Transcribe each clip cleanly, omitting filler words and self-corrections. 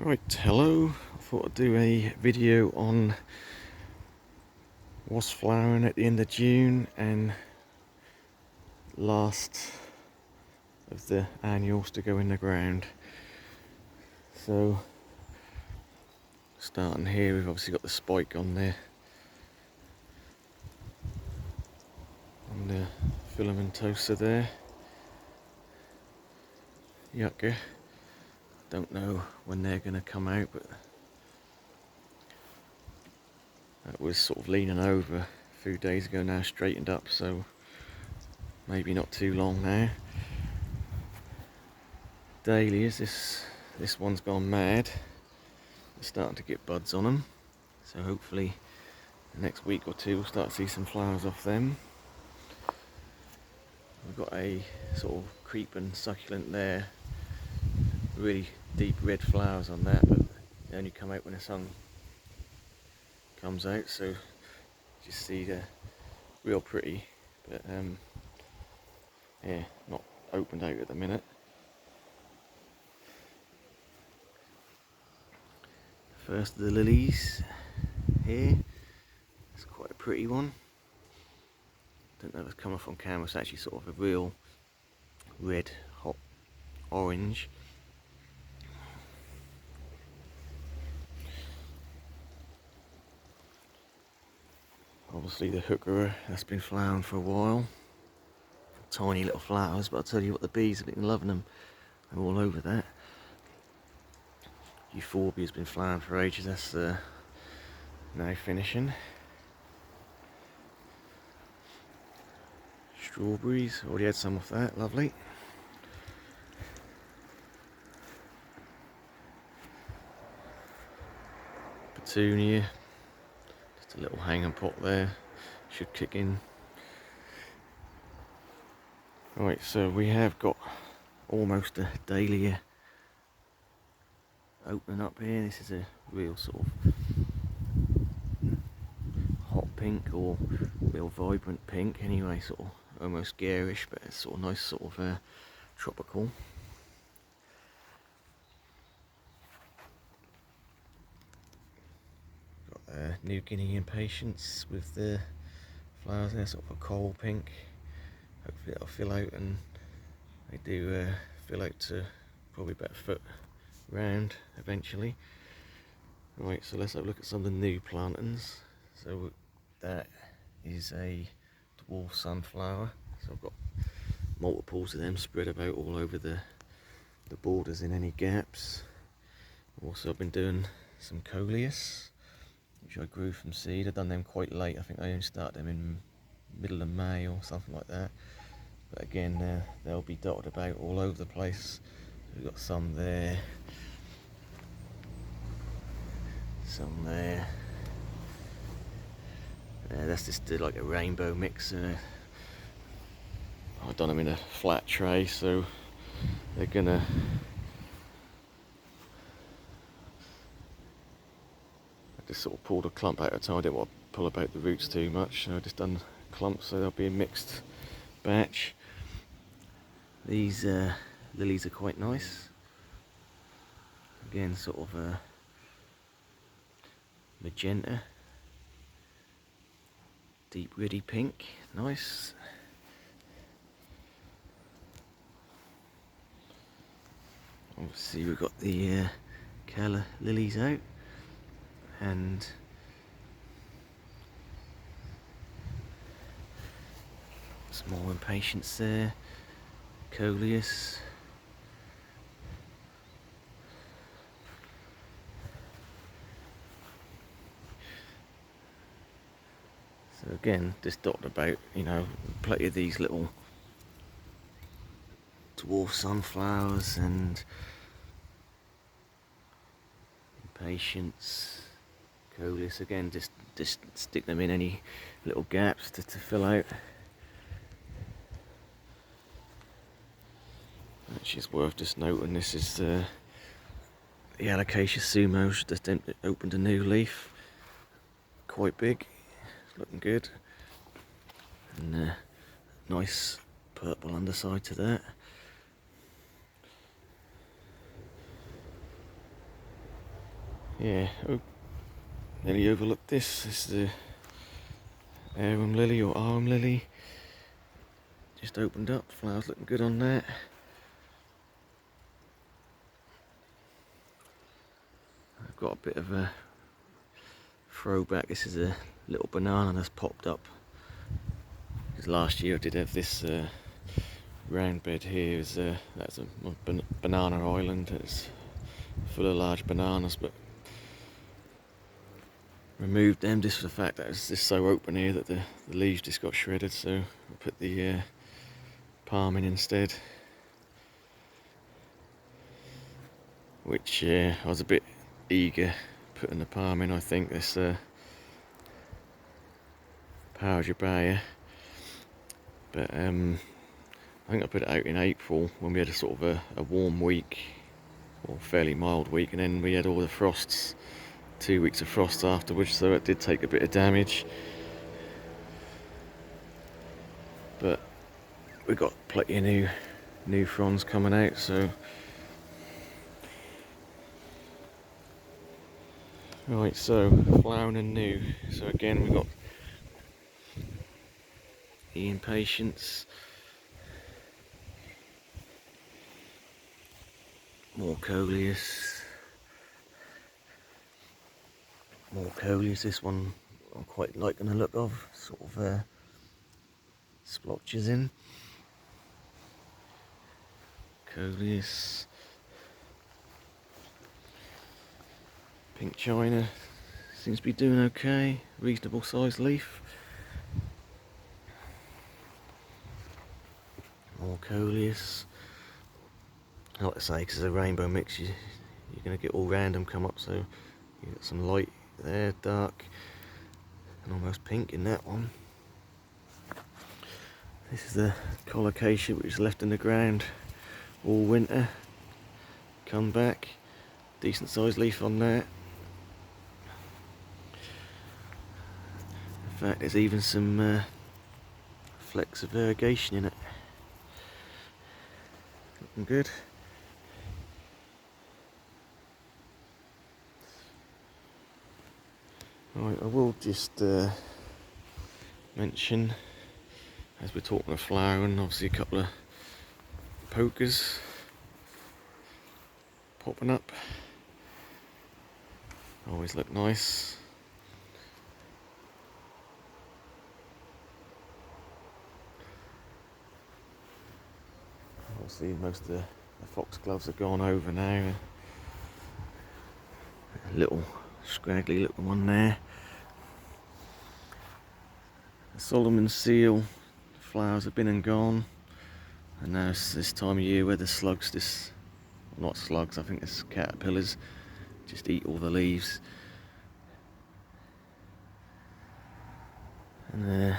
Right, hello. I thought I'd do a video on what's flowering at the end of June and last of the annuals to go in the ground. So, starting here, we've obviously got the spike on there, on the filamentosa there. Yucca. Don't know when they're going to come out, but that was sort of leaning over a few days ago, now straightened up, so maybe not too long now. Dahlias, this one's gone mad. They're starting to get buds on them, so hopefully the next week or two we'll start to see some flowers off them. We've got a sort of creeping succulent there, really deep red flowers on that, but they only come out when the sun comes out, so just see they're real pretty, but yeah, not opened out at the minute. First of the lilies here, it's quite a pretty one. Don't know if it's come off on camera, it's actually sort of a real red hot orange. Obviously the heuchera, that's been flowering for a while. Tiny little flowers, but I'll tell you what, the bees have been loving them. They're all over that. Euphorbia's been flowering for ages, that's now finishing. Strawberries, already had some of that, lovely. Petunia, just a little hanging pot there, should kick in. Right, so we have got almost a dahlia opening up here. This is a real sort of hot pink, or real vibrant pink anyway, sort of almost garish, but it's sort of nice, sort of tropical. Got New Guinea impatiens with the flowers there, sort of a coral pink. Hopefully that'll fill out, and they do fill out to probably about a foot round eventually. Right, so let's have a look at some of the new plantings. So that is a dwarf sunflower. So I've got multiples of them spread about all over the borders in any gaps. Also, I've been doing some coleus, which I grew from seed. I've done them quite late. I think I only started them in middle of May or something like that. But again, they'll be dotted about all over the place. We've got some there, some there. That's just like a rainbow mix. I've done them in a flat tray, so they're gonna I just sort of pulled a clump out at a time. I didn't want to pull about the roots too much, so I just done clumps, so they'll be a mixed batch. These lilies are quite nice. Again, sort of a magenta, deep reddy pink, nice. Obviously we've got the calla lilies out, and some more impatiens there, coleus. So again, just dotted about, you know, plenty of these little dwarf sunflowers and impatiens, coleus. Again, just stick them in any little gaps to fill out. Actually, it's worth just noting, this is the Alocasia sumo, just opened a new leaf, quite big, it's looking good, and nice purple underside to that. Yeah, oh, nearly overlooked this. This is the arum lily or arum lily. Just opened up, flowers looking good on that. I've got a bit of a throwback. This is a little banana that's popped up. Because last year I did have this round bed here. That's a banana island. It's full of large bananas, but removed them just for the fact that it's just so open here that the leaves just got shredded. So I put the palm in instead, which I was a bit eager putting the palm in. I think this Pausgebaia, but I think I put it out in April when we had a sort of a warm week, or fairly mild week, and then we had all the frosts, 2 weeks of frost afterwards, so it did take a bit of damage. But we got plenty of new fronds coming out, so right, so flowering and new. So again we got the impatiens, more coleus, more coleus. This one I'm quite liking the look of, sort of splotches in. Coleus, pink china seems to be doing okay, reasonable sized leaf. More coleus. Like I say, because it's a rainbow mix, you're going to get all random come up, so you got some light there, dark, and almost pink in that one. This is the colocasia, which is left in the ground all winter. Come back, decent sized leaf on that. In fact, there's even some flecks of variegation in it. Looking good. Right, I will just mention, as we're talking of flowering, obviously a couple of pokers popping up. Always look nice. Obviously most of the foxgloves are gone over now. A little scraggly looking one there. The Solomon seal flowers have been and gone, and now it's this time of year where the slugs, not slugs, I think it's caterpillars, just eat all the leaves. And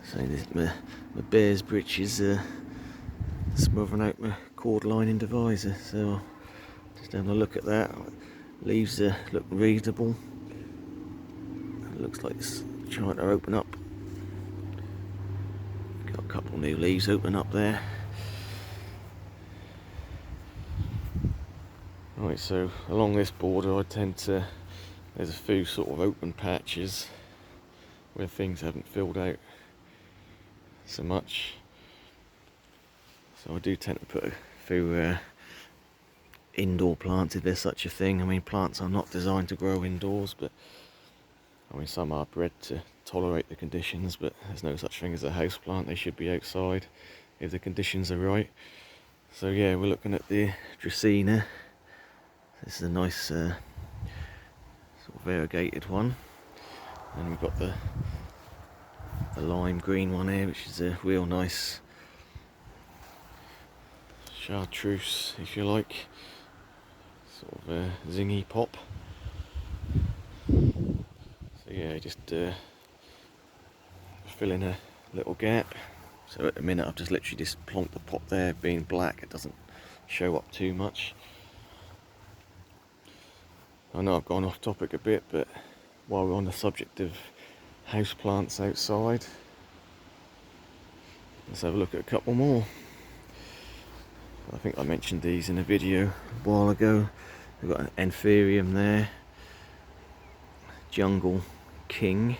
so this, my bear's breeches smothering out my cord lining divisor, so just having a look at that. Leaves look reasonable. It looks like it's trying to open up. Got a couple new leaves open up there. Right, so along this border there's a few sort of open patches where things haven't filled out so much. So I do tend to put a few indoor plants, if there's such a thing. I mean, plants are not designed to grow indoors, but I mean, some are bred to tolerate the conditions, but there's no such thing as a house plant. They should be outside if the conditions are right. So yeah, we're looking at the Dracaena. This is a nice sort of variegated one. And we've got the lime green one here, which is a real nice chartreuse, if you like. Sort of a zingy pop. So yeah, just fill in a little gap. So at the minute I've just literally just plonked the pot there, being black, it doesn't show up too much. I know I've gone off topic a bit, but while we're on the subject of house plants outside, Let's have a look at a couple more. I think I mentioned these in a video a while ago. We've got an Anthurium there, Jungle King.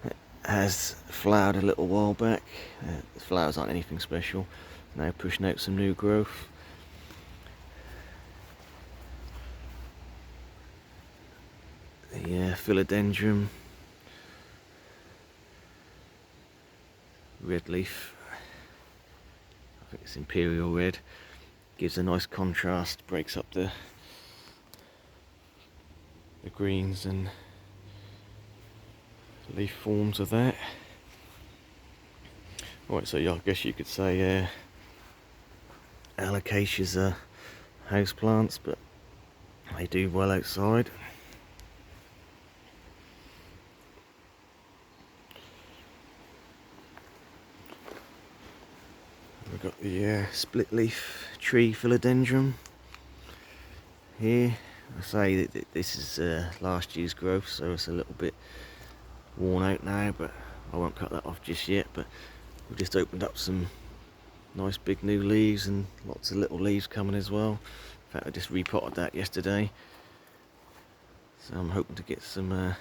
It has flowered a little while back. The flowers aren't anything special. Now pushing out some new growth. The Philodendron, red leaf. I think it's Imperial Red. Gives a nice contrast, breaks up the greens and leaf forms of that. Right, so yeah, I guess you could say alocasias are house plants, but they do well outside. We've got the split leaf tree philodendron here. I say that this is last year's growth, so it's a little bit worn out now, but I won't cut that off just yet. But we've just opened up some nice big new leaves and lots of little leaves coming as well. In fact, I just repotted that yesterday, so I'm hoping to get some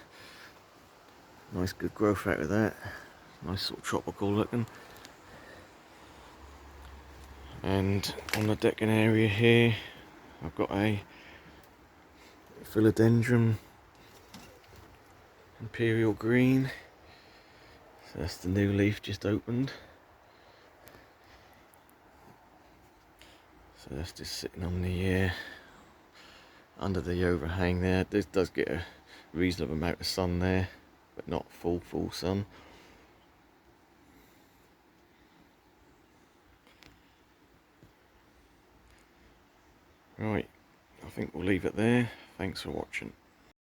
nice good growth out of that. Nice sort of tropical looking. And on the decking area here, I've got a Philodendron Imperial Green. So that's the new leaf just opened. So that's just sitting on the under the overhang there. This does get a reasonable amount of sun there, but not full sun. Right, I think we'll leave it there. Thanks for watching.